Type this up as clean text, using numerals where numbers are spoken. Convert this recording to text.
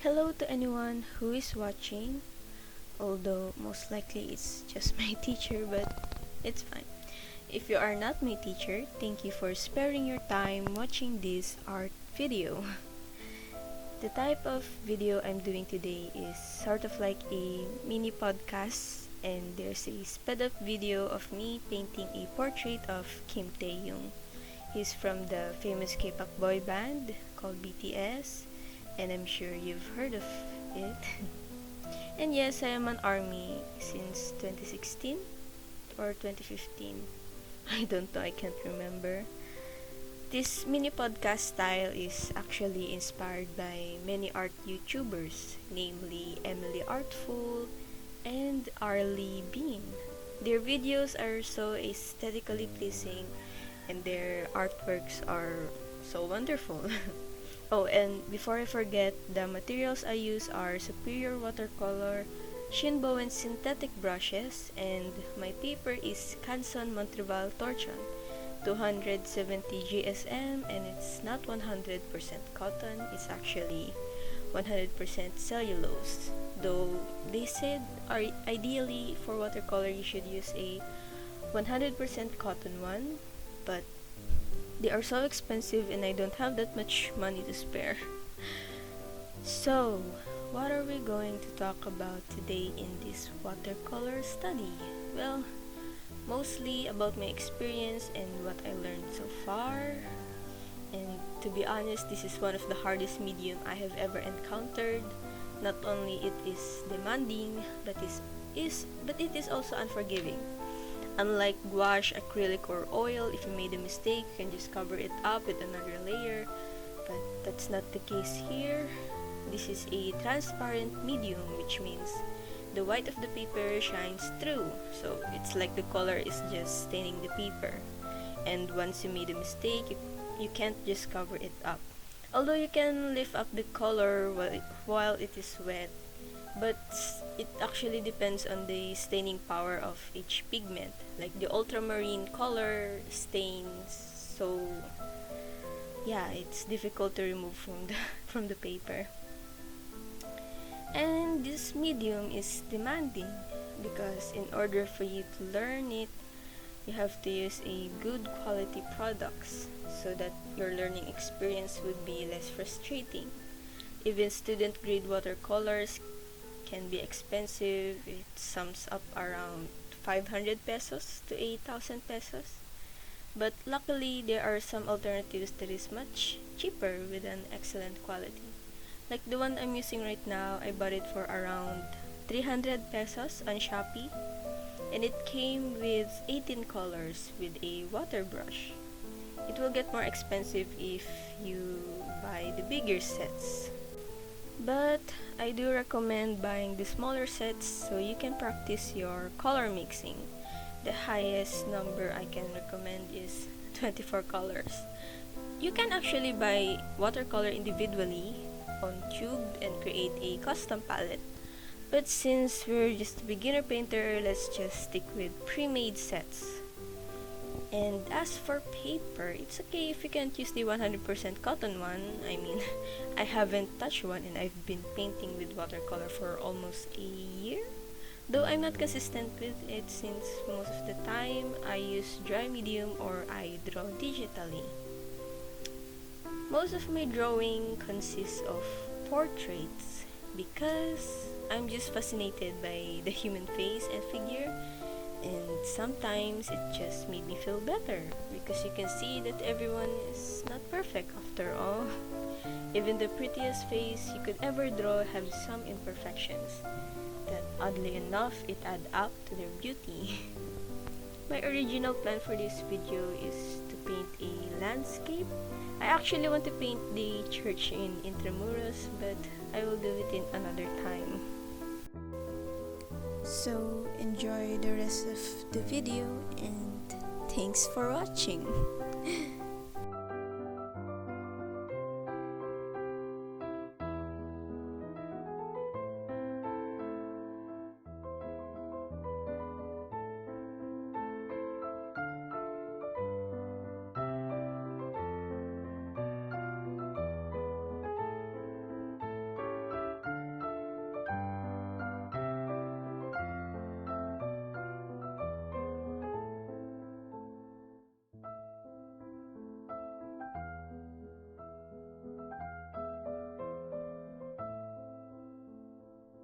Hello to anyone who is watching, although most likely it's just my teacher, but it's fine. If you are not my teacher, thank you for sparing your time watching this art video. The type of video I'm doing today is sort of like a mini podcast, and there's a sped up video of me painting a portrait of Kim Taehyung. He's from the famous K-pop boy band called BTS, and I'm sure you've heard of it. And yes, I am an ARMY since 2016 or 2015. I don't know, I can't remember. This mini podcast style is actually inspired by many art YouTubers, namely Emily Artful and Arlie Bean. Their videos are so aesthetically pleasing and their artworks are so wonderful. Oh, and before I forget, the materials I use are Superior Watercolor, Shinbo and synthetic brushes, and my paper is Canson Montreval Torchon, 270 GSM, and it's not 100% cotton, it's actually 100% cellulose. Though they said ideally for watercolor you should use a 100% cotton one, but they are so expensive and I don't have that much money to spare. So, what are we going to talk about today in this watercolor study? Well, mostly about my experience and what I learned so far. And to be honest, this is one of the hardest medium I have ever encountered. Not only it is demanding, but it is also unforgiving. Unlike gouache, acrylic, or oil, if you made a mistake, you can just cover it up with another layer. But that's not the case here. This is a transparent medium, which means the white of the paper shines through. So it's like the color is just staining the paper. And once you made a mistake, you can't just cover it up. Although you can lift up the color while it is wet, but it actually depends on the staining power of each pigment. Like the ultramarine color stains, so yeah, it's difficult to remove from the from the paper. And this medium is demanding because in order for you to learn it, you have to use a good quality products so that your learning experience would be less frustrating. Even student grade watercolors can be expensive. It sums up around 500 pesos to 8,000 pesos. But luckily, there are some alternatives that is much cheaper with an excellent quality. Like the one I'm using right now, I bought it for around 300 pesos on Shopee. And it came with 18 colors with a water brush. It will get more expensive if you buy the bigger sets. But I do recommend buying the smaller sets so you can practice your color mixing. The highest number I can recommend is 24 colors. You can actually buy watercolor individually on tube and create a custom palette. But since we're just a beginner painter, let's just stick with pre-made sets. And as for paper, it's okay if you can't use the 100% cotton one. I mean, I haven't touched one and I've been painting with watercolor for almost a year. Though I'm not consistent with it since most of the time I use dry medium or I draw digitally. Most of my drawing consists of portraits because I'm just fascinated by the human face and figure, and sometimes it just made me feel better because you can see that everyone is not perfect after all. Even the prettiest face you could ever draw have some imperfections that oddly enough it add up to their beauty. My original plan for this video is to paint a landscape. I actually want to paint the church in Intramuros, but I will do it in another time. So enjoy the rest of the video and thanks for watching.